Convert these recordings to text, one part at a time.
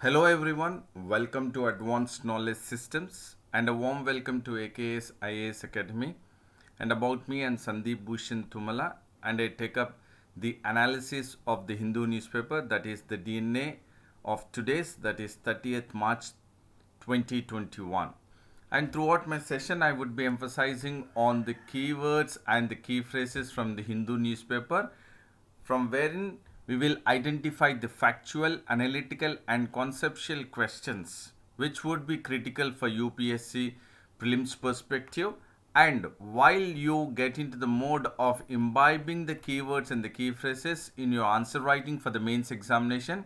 Hello everyone, welcome to Advanced Knowledge Systems and a warm welcome to AKS IAS Academy. And about me and Sandeep Bhushan Tumala, and I take up the analysis of the Hindu newspaper, that is the DNA of today's, that is 30th March 2021. And throughout my session, I would be emphasizing on the keywords and the key phrases from the Hindu newspaper, from wherein we will identify the factual, analytical, and conceptual questions which would be critical for UPSC prelims perspective. And while you get into the mode of imbibing the keywords and the key phrases in your answer writing for the mains examination,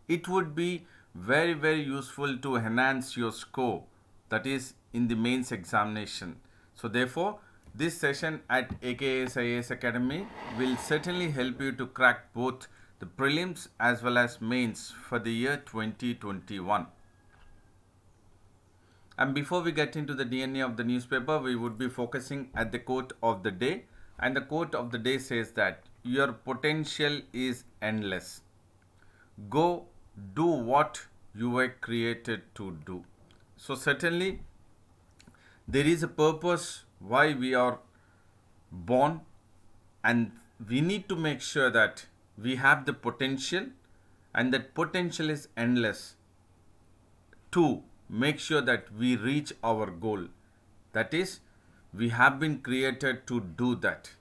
it would be very useful to enhance your score, that is in the mains examination. So therefore, this session at AKS IAS Academy will certainly help you to crack both the prelims as well as mains for the year 2021. And before we get into the DNA of the newspaper, we would be focusing at the quote of the day. And the quote of the day says that your potential is endless. Go do what you were created to do. So certainly there is a purpose why we are born, and we need to make sure that we have the potential, and that potential is endless to make sure that we reach our goal. That is, we have been created to do that.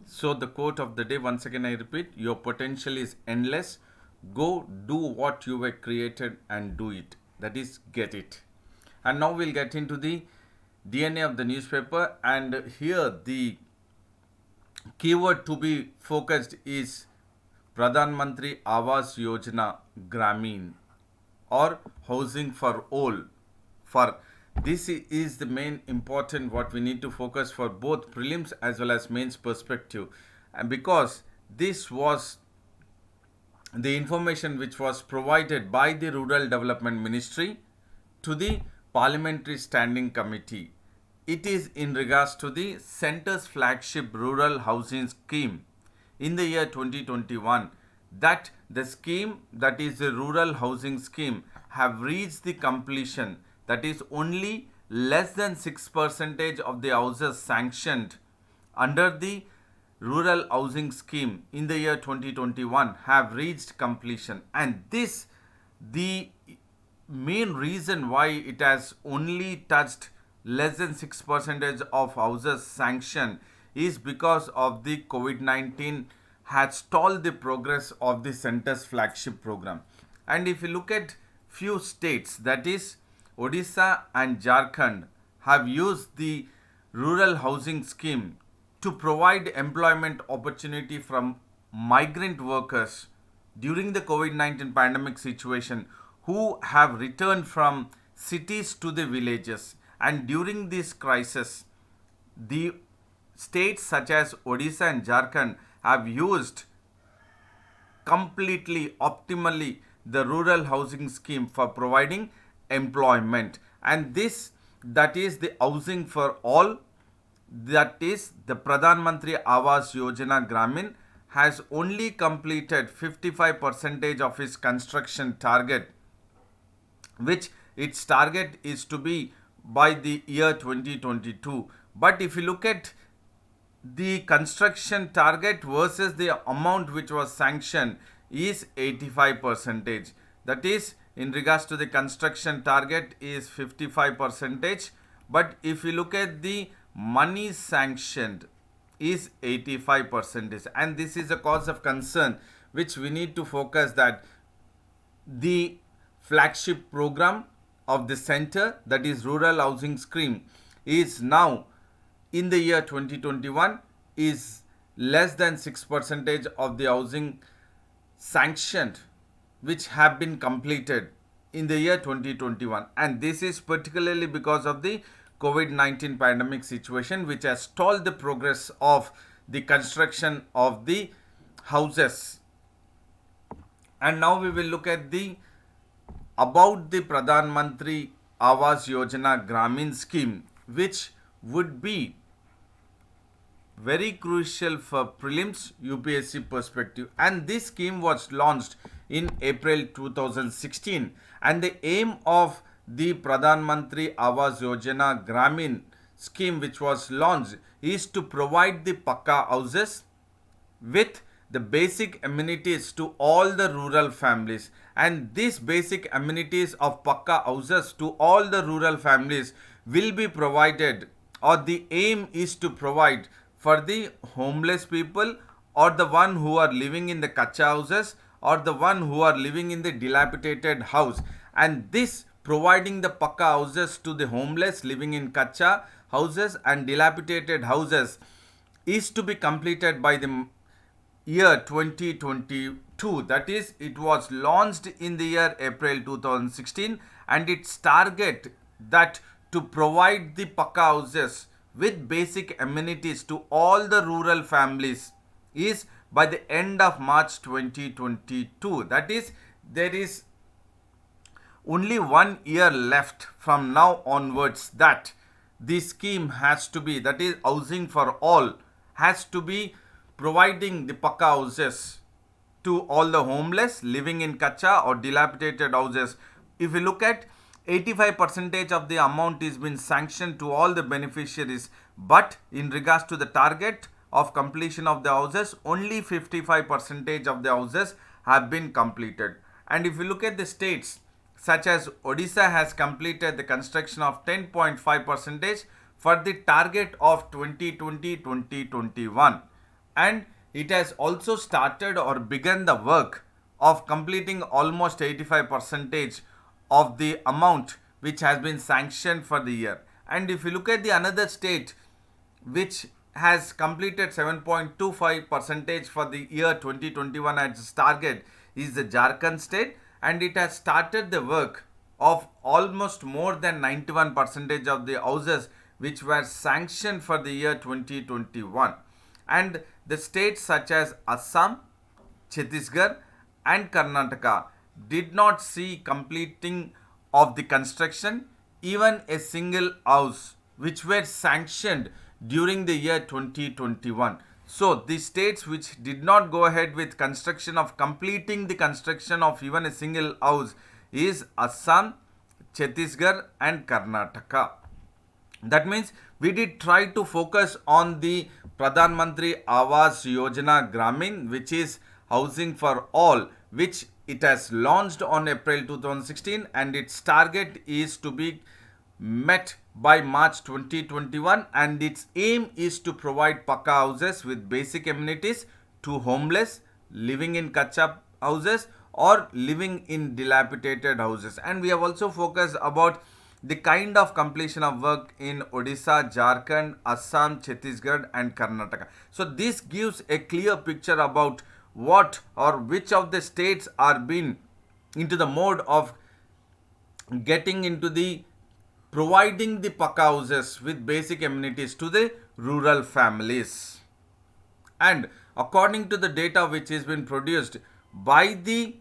So the quote of the day, once again I repeat, your potential is endless. Go do what you were created and do it. That is, get it. And now we'll get into the DNA of the newspaper, and here the keyword to be focused is Pradhan Mantri Awas Yojana Gramin, or housing for all. For this is the main important what we need to focus for both prelims as well as mains perspective, and because this was the information which was provided by the Rural Development Ministry to the Parliamentary Standing Committee. It is in regards to the Centre's flagship rural housing scheme in the year 2021, that the scheme, that is the rural housing scheme, have reached the completion. That is, only less than 6% of the houses sanctioned under the rural housing scheme in the year 2021 have reached completion. And this, the main reason why it has only touched less than 6% of houses sanctioned is because of the COVID-19 had stalled the progress of the center's flagship program. And if you look at few states, that is Odisha and Jharkhand, have used the rural housing scheme to provide employment opportunity from migrant workers during the COVID-19 pandemic situation who have returned from cities to the villages. And during this crisis, the states such as Odisha and Jharkhand have used completely, optimally, the rural housing scheme for providing employment. And this, that is the housing for all, that is the Pradhan Mantri Awas Yojana Gramin, has only completed 55% of its construction target, which its target is to be by the year 2022. But if you look at the construction target versus the amount which was sanctioned is 85%. That is, in regards to the construction target is 55%, but if you look at the money sanctioned is 85%. And this is a cause of concern which we need to focus, that the flagship program of the center, that is rural housing scheme, is now in the year 2021 is less than 6% of the housing sanctioned which have been completed in the year 2021. And this is particularly because of the COVID-19 pandemic situation, which has stalled the progress of the construction of the houses. And now we will look at the about the Pradhan Mantri Awas Yojana Gramin scheme, which would be very crucial for prelims UPSC perspective. And this scheme was launched in April 2016, and the aim of the Pradhan Mantri Awas Yojana Gramin scheme, which was launched, is to provide the Pakka houses with the basic amenities to all the rural families. And these basic amenities of Pakka houses to all the rural families will be provided, or the aim is to provide for the homeless people, or the one who are living in the kacha houses, or the one who are living in the dilapidated house. And this providing the Pakka houses to the homeless living in kacha houses and dilapidated houses is to be completed by the year 2022. That is, it was launched in the year April 2016, and its target that to provide the Pakka houses with basic amenities to all the rural families is by the end of March 2022. That is, there is only 1 year left from now onwards that this scheme has to be, that is housing for all, has to be providing the Pakka houses to all the homeless living in kacha or dilapidated houses. If you look at 85% of the amount is been sanctioned to all the beneficiaries, but in regards to the target of completion of the houses, only 55% of the houses have been completed. And if you look at the states, such as Odisha has completed the construction of 10.5% for the target of 2020-2021, and it has also started or begun the work of completing almost 85% of the amount which has been sanctioned for the year. And if you look at the another state which has completed 7.25% for the year 2021 as its target is the Jharkhand state, and it has started the work of almost more than 91% of the houses which were sanctioned for the year 2021. And the states such as Assam, Chhattisgarh and Karnataka did not see completing of the construction even a single house which were sanctioned during the year 2021. So the states which did not go ahead with construction of completing the construction of even a single house is Assam, Chhattisgarh and Karnataka. That means we did try to focus on the Pradhan Mantri Awas Yojana Gramin, which is housing for all, which it has launched on April 2016, and its target is to be met by March 2021, and its aim is to provide Pakka houses with basic amenities to homeless living in kacha houses or living in dilapidated houses. And we have also focused about the kind of completion of work in Odisha, Jharkhand, Assam, Chhattisgarh and Karnataka. So this gives a clear picture about what or which of the states are being into the mode of getting into the providing the Pakka houses with basic amenities to the rural families. And according to the data which has been produced by the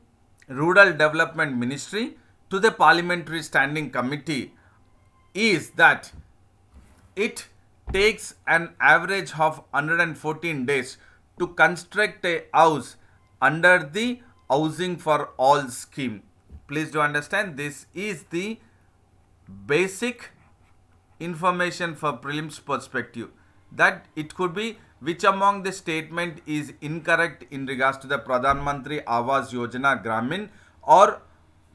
Rural Development Ministry to the Parliamentary Standing Committee, is that it takes an average of 114 days to construct a house under the Housing for All scheme. Please do understand, this is the basic information for prelims perspective, that it could be which among the statement is incorrect in regards to the Pradhan Mantri Awas Yojana Gramin or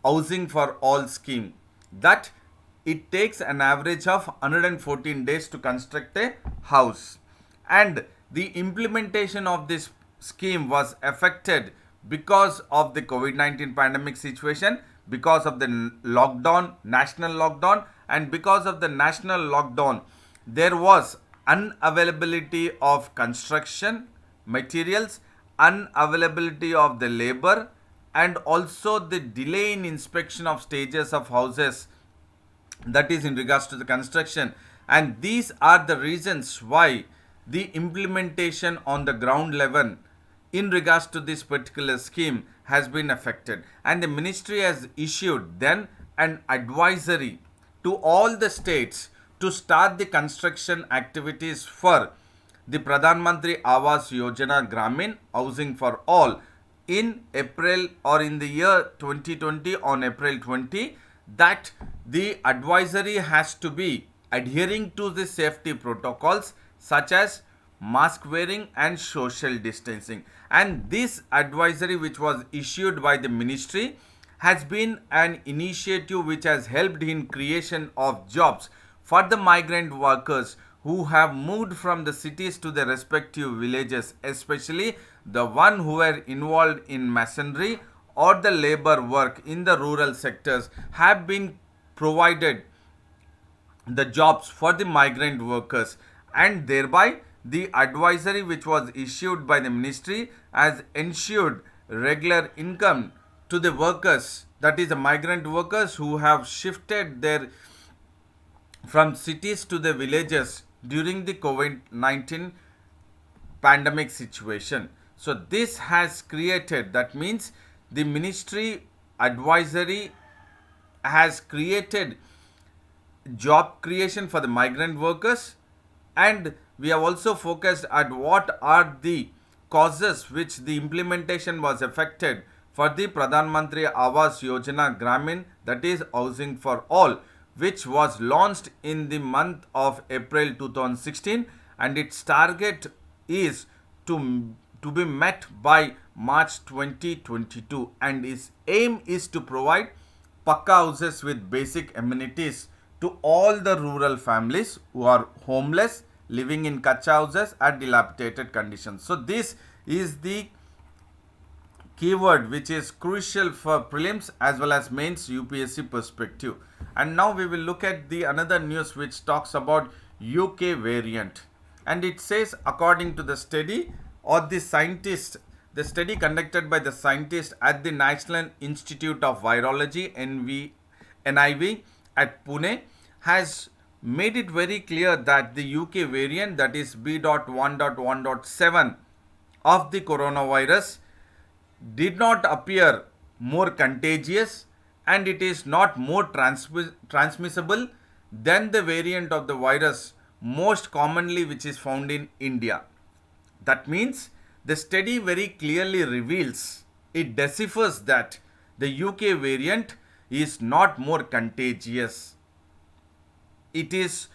Housing for All scheme, that it takes an average of 114 days to construct a house. And the implementation of this scheme was affected because of the COVID-19 pandemic situation, because of the lockdown, national lockdown, and because of the national lockdown, there was unavailability of construction materials, unavailability of the labor, and also the delay in inspection of stages of houses, that is in regards to the construction. And these are the reasons why the implementation on the ground level in regards to this particular scheme has been affected. And the ministry has issued then an advisory to all the states to start the construction activities for the Pradhan Mantri Awas Yojana Gramin Housing for All in April or in the year 2020 on April 20 that the advisory has to be adhering to the safety protocols such as mask wearing and social distancing. And this advisory, which was issued by the ministry, has been an initiative which has helped in creation of jobs for the migrant workers who have moved from the cities to their respective villages, especially the one who were involved in masonry or the labor work in the rural sectors, have been provided the jobs for the migrant workers, and thereby the advisory which was issued by the ministry has ensured regular income to the workers, that is the migrant workers who have shifted their from cities to the villages during the COVID-19 pandemic situation. So this has created, that means the ministry advisory has created job creation for the migrant workers, and we have also focused at what are the causes which the implementation was affected for the Pradhan Mantri Awas Yojana Gramin, that is housing for all, which was launched in the month of April 2016, and its target is to be met by March 2022, and its aim is to provide Pakka houses with basic amenities to all the rural families who are homeless, living in kacha houses at dilapidated conditions. So this is the keyword which is crucial for prelims as well as mains UPSC perspective. And now we will look at the another news which talks about UK variant, and it says according to the study or the scientist, the study conducted by the scientist at the National Institute of Virology NIV at Pune has made it very clear that the UK variant, that is B.1.1.7 of the coronavirus, did not appear more contagious, and it is not more transmissible than the variant of the virus most commonly which is found in India. That means the study very clearly reveals, it deciphers that the UK variant is not more contagious. It is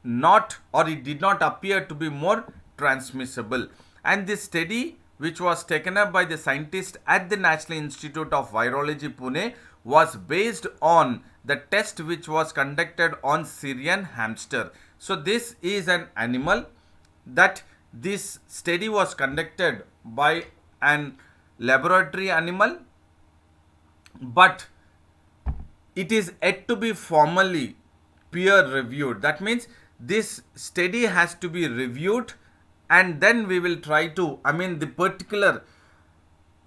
not, or it did not appear to be more transmissible. And this study, which was taken up by the scientists at the National Institute of Virology Pune, was based on the test which was conducted on Syrian hamster. So this is an animal that this study was conducted by an laboratory animal, but it is yet to be formally peer reviewed. That means this study has to be reviewed, and then we will try to, the particular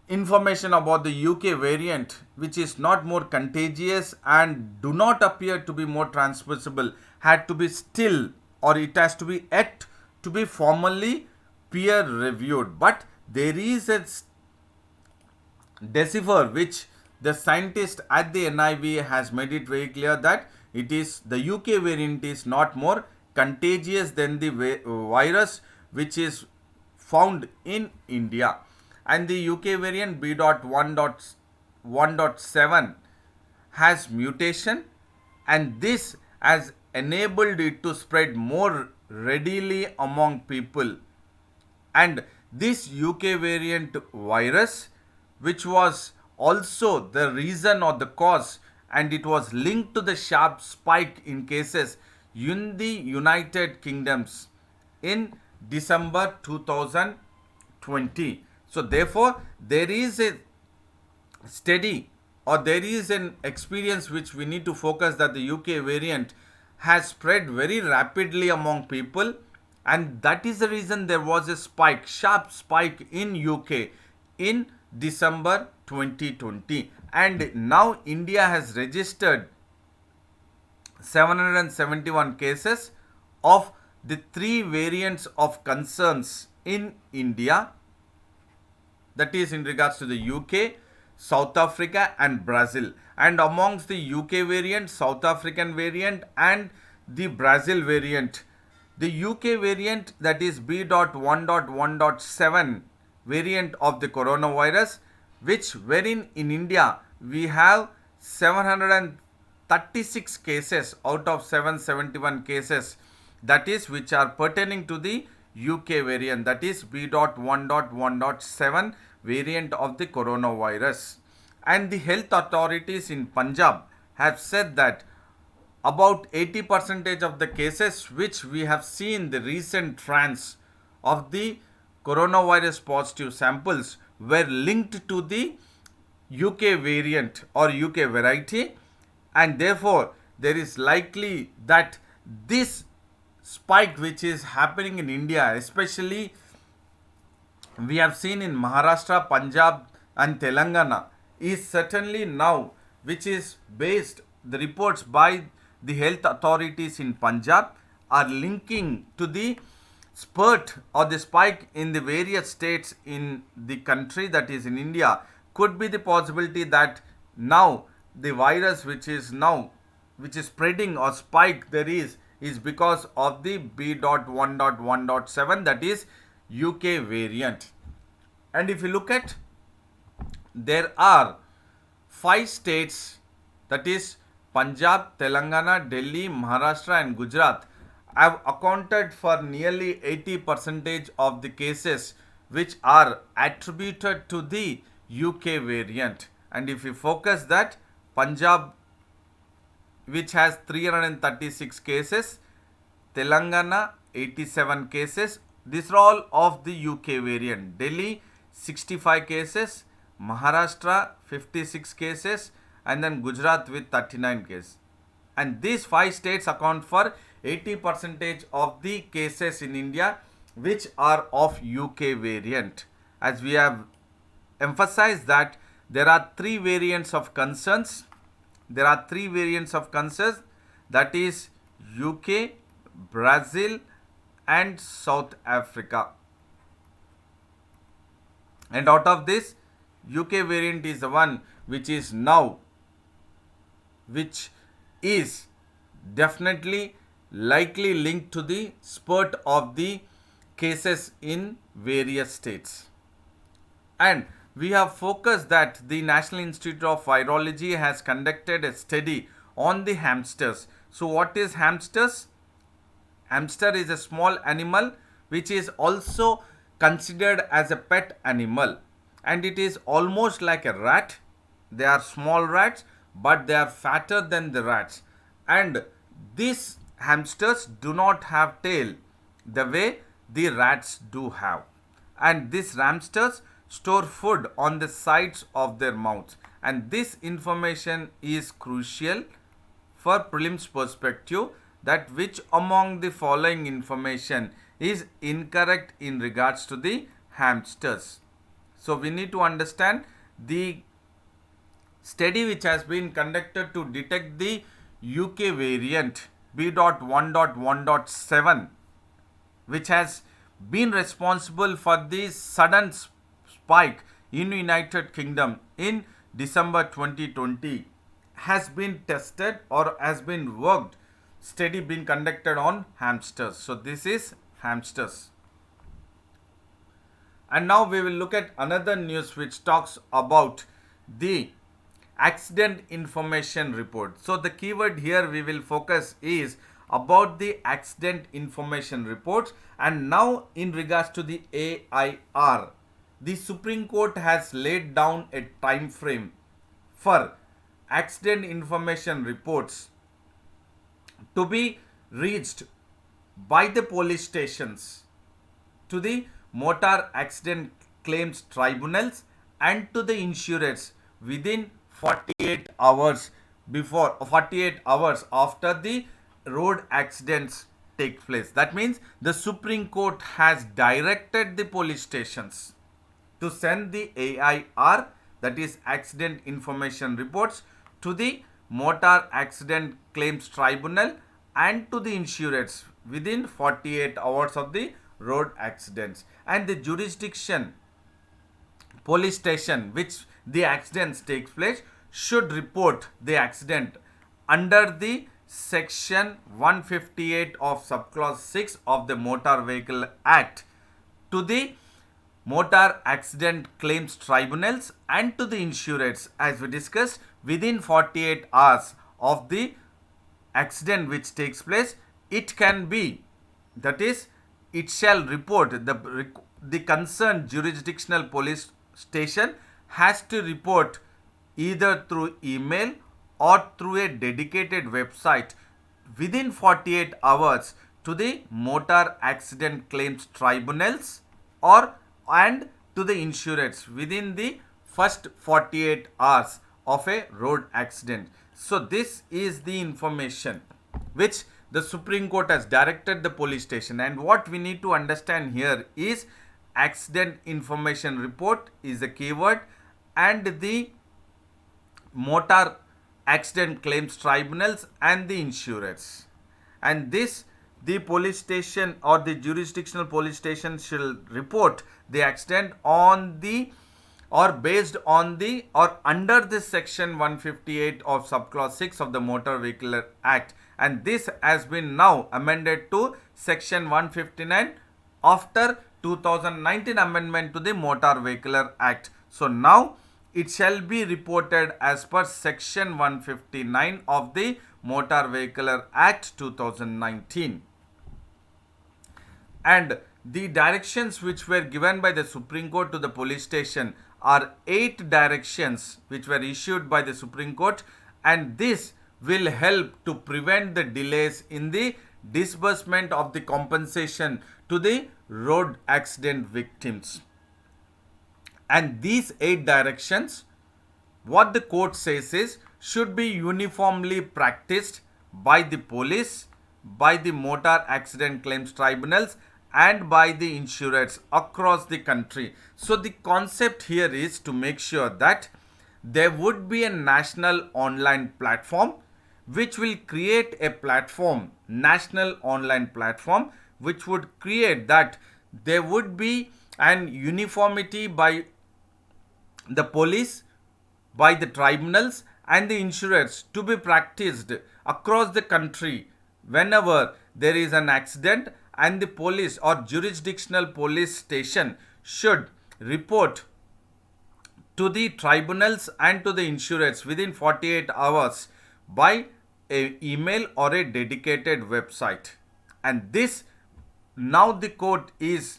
information about the UK variant, which is not more contagious and do not appear to be more transmissible, had to be still, or it has to be yet to be formally peer reviewed. But there is a decipher which the scientist at the NIV has made it very clear that it is the UK variant is not more contagious than the virus which is found in India. And the UK variant B.1.1.7 has mutation, and this has enabled it to spread more readily among people. And this UK variant virus, which was also the reason or the cause, and it was linked to the sharp spike in cases in the United Kingdoms in December 2020. So therefore there is a study, or there is an experience which we need to focus, that the UK variant has spread very rapidly among people, and that is the reason there was a spike, sharp spike in UK in December 2020. And now India has registered 771 cases of the three variants of concerns in India, that is in regards to the UK, South Africa and Brazil. And amongst the UK variant, South African variant and the Brazil variant, the UK variant, that is B.1.1.7 variant of the coronavirus, which wherein in India we have 736 cases out of 771 cases, that is which are pertaining to the UK variant, that is B.1.1.7 variant of the coronavirus. And the health authorities in Punjab have said that about 80% of the cases which we have seen the recent trends of the coronavirus positive samples were linked to the UK variant or UK variety, and therefore there is likely that this spike which is happening in India, especially we have seen in Maharashtra, Punjab, and Telangana, is certainly now, which is based, the reports by the health authorities in Punjab are linking to the spurt or the spike in the various states in the country, that is in India. Could be the possibility that now the virus which is spreading or spike there is because of the B.1.1.7, that is UK variant. And if you look at, there are 5 states, that is Punjab, Telangana, Delhi, Maharashtra and Gujarat, have accounted for nearly 80% of the cases which are attributed to the UK variant. And if you focus that, Punjab, which has 336 cases, Telangana 87 cases, these are all of the UK variant. Delhi 65 cases, Maharashtra 56 cases, and then Gujarat with 39 cases. And these 5 states account for 80% of the cases in India which are of UK variant. As we have emphasized that there are 3 variants of concerns. There are 3 variants of concerns, that is UK, Brazil and South Africa. And out of this, UK variant is the one which is now, which is definitely likely linked to the spurt of the cases in various states. And we have focused that the National Institute of Virology has conducted a study on the hamsters. So what is hamsters? Hamster is a small animal which is also considered as a pet animal, and it is almost like a rat. They are small rats, but they are fatter than the rats. And these hamsters do not have tail the way the rats do have. And these hamsters store food on the sides of their mouths. And this information is crucial for prelims perspective, that which among the following information is incorrect in regards to the hamsters. So we need to understand the study which has been conducted to detect the UK variant B.1.1.7, which has been responsible for the sudden spike in United Kingdom in December 2020, has been tested or has been worked, study being conducted on hamsters. So this is hamsters. And now we will look at another news which talks about the accident information report. So the keyword here we will focus is about the accident information reports. And now in regards to the AIR, the Supreme Court has laid down a time frame for accident information reports to be reached by the police stations to the motor accident claims tribunals and to the insurers within 48 hours after the road accidents take place. That means the Supreme Court has directed the police stations to send the AIR, that is accident information reports, to the motor accident claims tribunal and to the insurers within 48 hours of the road accidents. And the jurisdiction, police station which the accidents takes place, should report the accident under the section 158 of subclause 6 of the Motor Vehicle Act to the motor accident claims tribunals and to the insurers, as we discussed, within 48 hours of the accident which takes place. It can be, that is, it shall report, the concerned jurisdictional police station has to report either through email or through a dedicated website within 48 hours to the motor accident claims tribunals or and to the insurers within the first 48 hours of a road accident. So this is the information which the Supreme Court has directed the police station, and what we need to understand here is accident information report is the keyword, and the motor accident claims tribunals and the insurers. And this, the police station or the jurisdictional police station shall report the accident on the or based on the or under this section 158 of subclause 6 of the Motor Vehicle Act, and this has been now amended to section 159 after 2019 amendment to the Motor Vehicle Act. So now it shall be reported as per section 159 of the Motor Vehicle Act 2019. And the directions which were given by the Supreme Court to the police station are 8 directions which were issued by the Supreme Court, and this will help to prevent the delays in the disbursement of the compensation to the road accident victims. And these 8 directions, what the court says is, should be uniformly practiced by the police, by the motor accident claims tribunals, and by the insurers across the country. So the concept here is to make sure that there would be a national online platform which will create a platform, national online platform, which would create that there would be an uniformity by the police, by the tribunals and the insurers to be practiced across the country whenever there is an accident, and the police or jurisdictional police station should report to the tribunals and to the insurers within 48 hours by a email or a dedicated website. And this, now the court is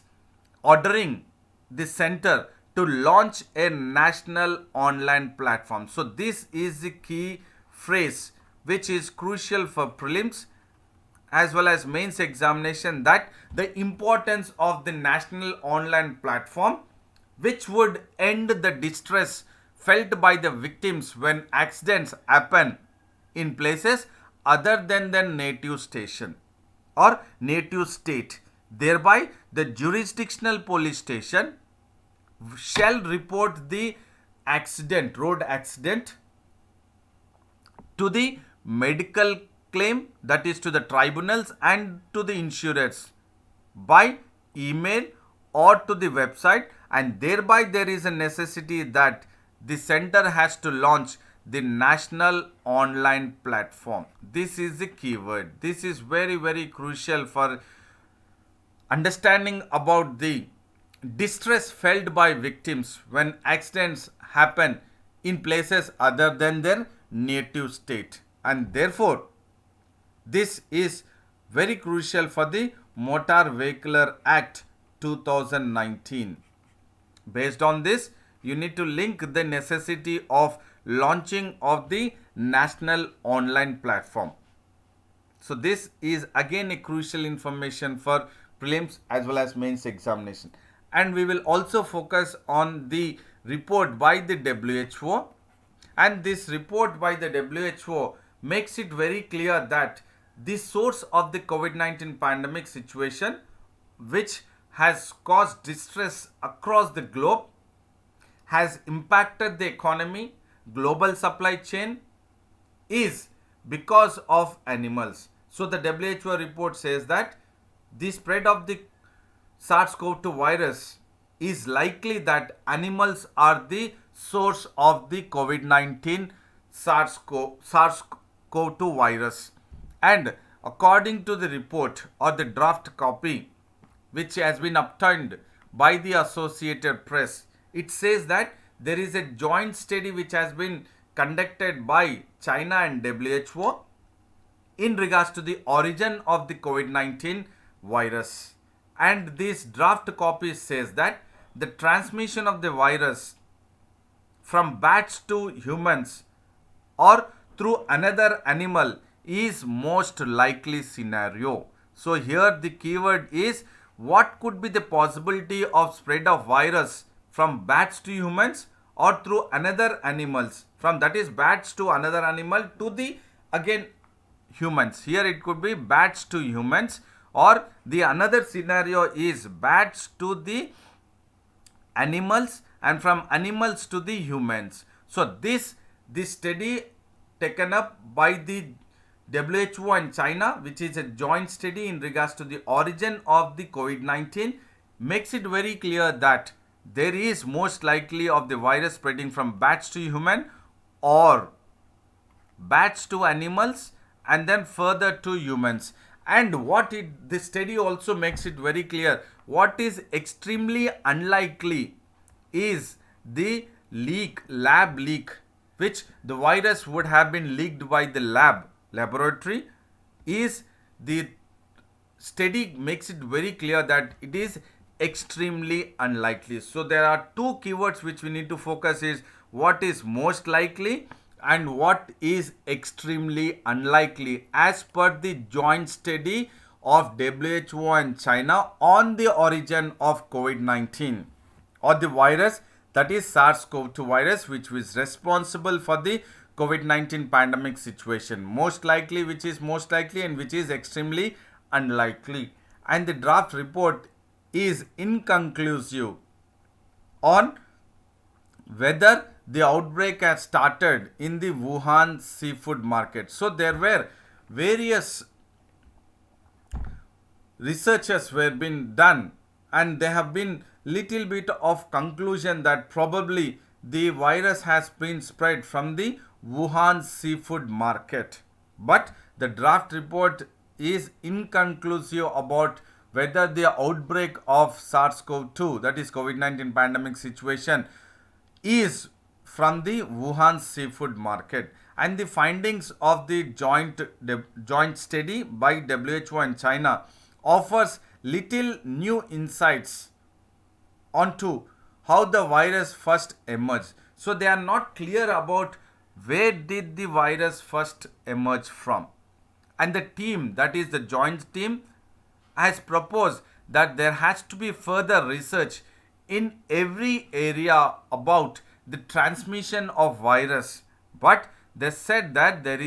ordering the center to launch a national online platform. So this is the key phrase which is crucial for prelims as well as mains examination, that the importance of the national online platform which would end the distress felt by the victims when accidents happen in places other than their native station or native state. Thereby the jurisdictional police station shall report the accident, road accident, to the medical claim, that is to the tribunals and to the insurers by email or to the website, and thereby there is a necessity that the center has to launch the national online platform. This is the keyword. This is very, very crucial for understanding about the distress felt by victims when accidents happen in places other than their native state, and therefore this is very crucial for the Motor Vehicle Act 2019. Based on this, you need to link the necessity of launching of the national online platform. So this is again a crucial information for prelims as well as mains examination. And we will also focus on the report by the WHO, and this report by the WHO makes it very clear that the source of the COVID-19 pandemic situation, which has caused distress across the globe, has impacted the economy, global supply chain, is because of animals. So the WHO report says that the spread of the SARS-CoV-2 virus is likely that animals are the source of the COVID-19 SARS-CoV-2 virus. And according to the report or the draft copy which has been obtained by the Associated Press. It says that there is a joint study which has been conducted by China and WHO in regards to the origin of the COVID-19 virus. And this draft copy says that the transmission of the virus from bats to humans or through another animal is most likely scenario. So here the keyword is what could be the possibility of spread of virus from bats to humans or through another animals, from that is bats to another animal to the again humans. Here it could be bats to humans, or the another scenario is bats to the animals and from animals to the humans. So this study taken up by the WHO and China, which is a joint study in regards to the origin of the COVID-19, makes it very clear that there is most likely of the virus spreading from bats to human or bats to animals and then further to humans. And this study also makes it very clear, what is extremely unlikely is the lab leak, which the virus would have been leaked by the laboratory, is the study makes it very clear that it is extremely unlikely. So there are two keywords which we need to focus is what is most likely and what is extremely unlikely as per the joint study of WHO and China on the origin of COVID-19 or the virus, that is SARS-CoV-2 virus, which was responsible for the COVID-19 pandemic situation. Most likely, which is most likely, and which is extremely unlikely. And the draft report is inconclusive on whether the outbreak has started in the Wuhan seafood market. So there were various researches were being done and there have been little bit of conclusion that probably the virus has been spread from the Wuhan seafood market. But the draft report is inconclusive about whether the outbreak of SARS-CoV-2, that is COVID-19 pandemic situation, is from the Wuhan seafood market. And the findings of the joint study by WHO and China offers little new insights onto how the virus first emerged. So they are not clear about where did the virus first emerge from. And the team, that is the joint team, has proposed that there has to be further research in every area about the transmission of virus. But they said that there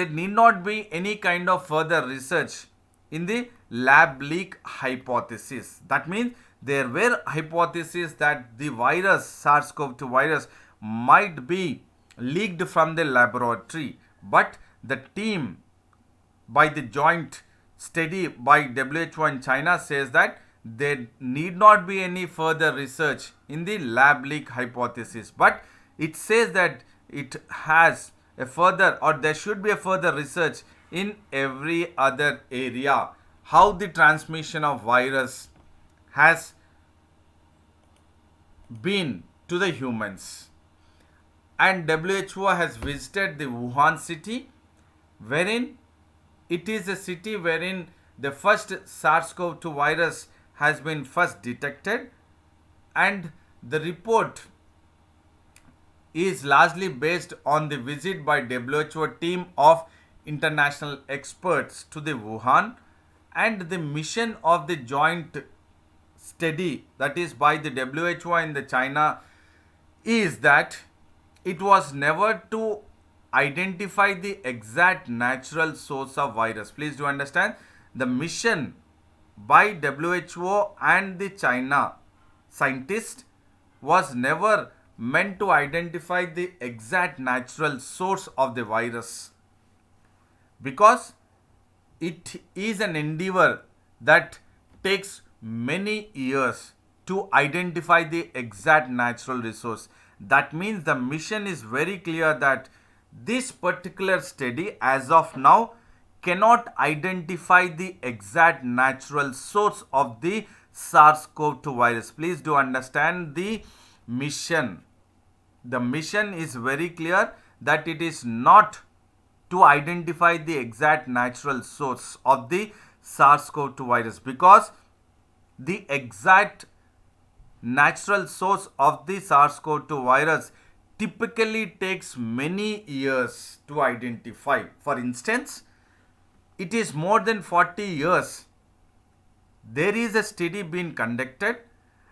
need not be any kind of further research in the lab leak hypothesis. That means there were hypotheses that the virus, SARS-CoV-2 virus, might be leaked from the laboratory. But the team by the joint study by WHO and China says that there need not be any further research in the lab leak hypothesis. But it says that it has a further, or there should be a further research in every other area, how the transmission of virus has been to the humans. And WHO has visited the Wuhan city, wherein it is a city wherein the first SARS-CoV-2 virus has been first detected, and the report is largely based on the visit by WHO team of international experts to the Wuhan, and the mission of the joint study, that is by the WHO and the China, is that it was never to identify the exact natural source of virus. Please do understand, the mission by WHO and the China scientists was never meant to identify the exact natural source of the virus, because it is an endeavor that takes many years to identify the exact natural resource. That means the mission is very clear that this particular study as of now cannot identify the exact natural source of the SARS-CoV-2 virus. Please do understand the mission. The mission is very clear that it is not to identify the exact natural source of the SARS-CoV-2 virus, because the exact natural source of the SARS-CoV-2 virus typically takes many years to identify. For instance, it is more than 40 years. There is a study being conducted,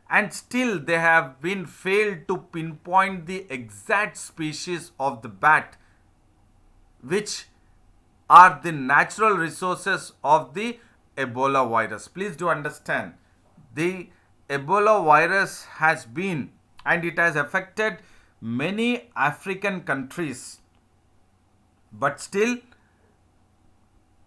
and still they have been failed to pinpoint the exact species of the bat which are the natural resources of the Ebola virus. Please do understand, the Ebola virus has been, and it has affected many African countries, but still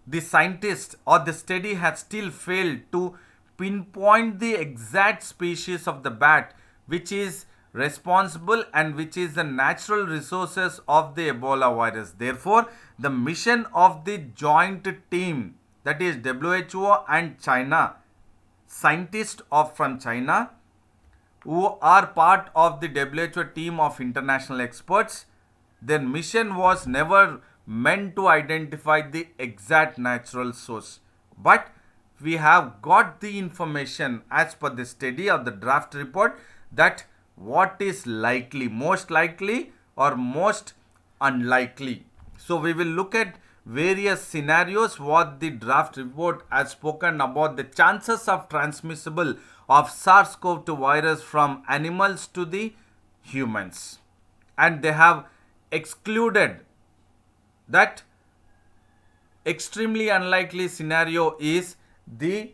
the scientist or the study has still failed to pinpoint the exact species of the bat which is responsible and which is the natural resources of the Ebola virus. Therefore, the mission of the joint team, that is WHO and China, scientists from China who are part of the WHO team of international experts, their mission was never meant to identify the exact natural source. But we have got the information as per the study of the draft report that what is likely, most likely or most unlikely. So we will look at various scenarios what the draft report has spoken about the chances of transmissible of SARS-CoV-2 virus from animals to the humans. And they have excluded that extremely unlikely scenario is the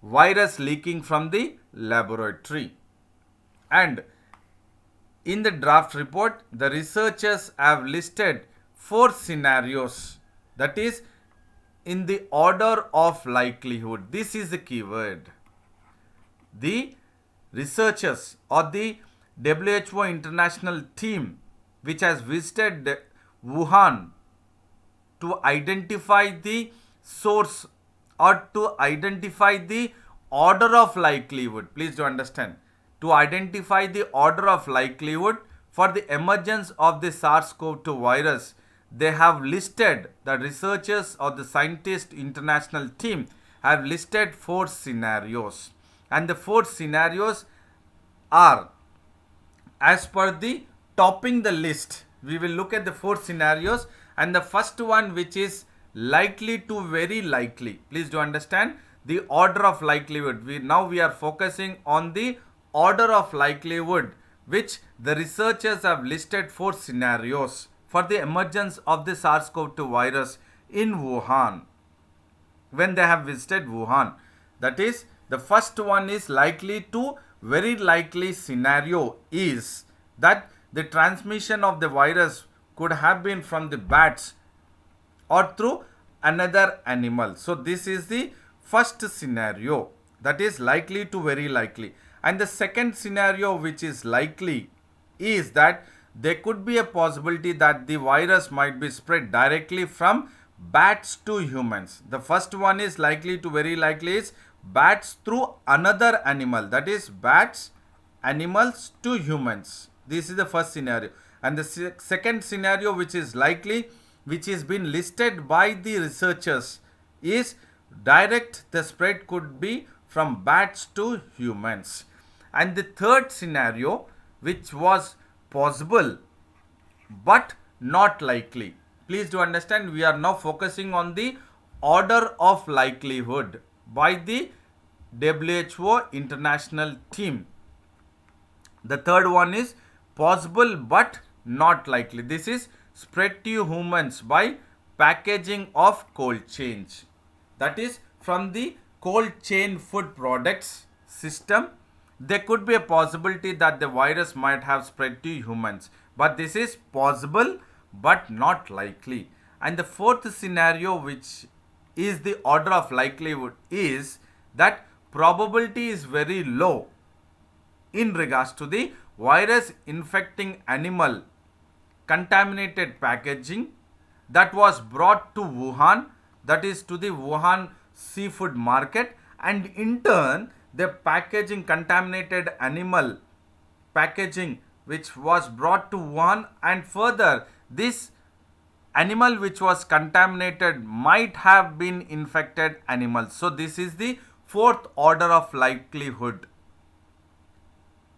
virus leaking from the laboratory. And in the draft report, the researchers have listed 4 scenarios, that is in the order of likelihood. This is the keyword. The researchers or the WHO international team which has visited Wuhan to identify the source or to identify the order of likelihood. Please do understand, to identify the order of likelihood for the emergence of the SARS-CoV-2 virus, they have listed, the researchers or the scientist international team have listed 4 scenarios, and the 4 scenarios are as per the topping the list. We will look at the 4 scenarios, and the first one, which is likely to very likely. Please do understand the order of likelihood. We are focusing on the order of likelihood, which the researchers have listed 4 scenarios for the emergence of the SARS-CoV-2 virus in Wuhan when they have visited Wuhan. That is, the first one is likely to very likely scenario is that the transmission of the virus could have been from the bats or through another animal. So this is the first scenario, that is likely to very likely. And the second scenario, which is likely, is that there could be a possibility that the virus might be spread directly from bats to humans. The first one is likely to very likely is bats through another animal, that is bats, animals to humans. This is the first scenario. And the second scenario, which is likely, which is been listed by the researchers, is direct the spread could be from bats to humans. And the third scenario, which was possible but not likely. Please do understand, we are now focusing on the order of likelihood by the WHO international team. The third one is possible but not likely. This is spread to humans by packaging of cold chain. That is, from the cold chain food products system, there could be a possibility that the virus might have spread to humans. But this is possible but not likely. And the fourth scenario, which is the order of likelihood, is that probability is very low in regards to the virus infecting animal contaminated packaging that was brought to Wuhan, that is to the Wuhan seafood market, and in turn the packaging contaminated animal packaging which was brought to one, and further this animal which was contaminated might have been infected animal. So this is the fourth order of likelihood,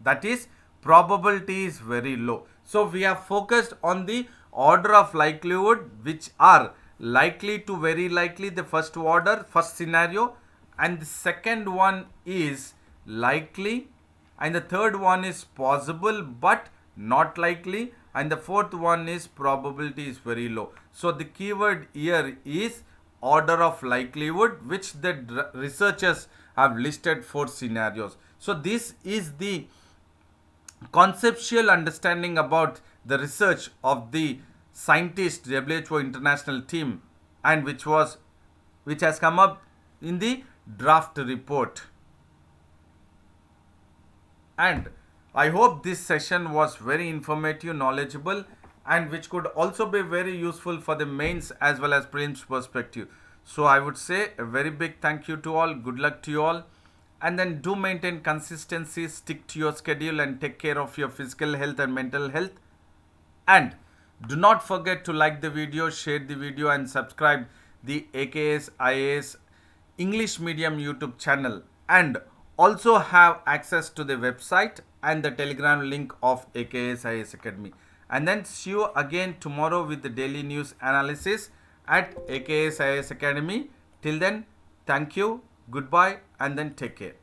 that is probability is very low. So we have focused on the order of likelihood which are likely to very likely, the first order, first scenario, and the second one is likely, and the third one is possible but not likely, and the fourth one is probability is very low. So the keyword here is order of likelihood, which the researchers have listed four scenarios. So this is the conceptual understanding about the research of the scientist WHO international team, and which has come up in the draft report. And I hope this session was very informative, knowledgeable, and which could also be very useful for the mains as well as prelims perspective. So I would say a very big thank you to all, good luck to you all, and then do maintain consistency, stick to your schedule, and take care of your physical health and mental health. And do not forget to like the video, share the video, and subscribe the AKS IAS English Medium YouTube channel, and also have access to the website and the Telegram link of AKS IAS Academy. And then see you again tomorrow with the daily news analysis at AKS IAS Academy. Till then, thank you, goodbye, and then take care.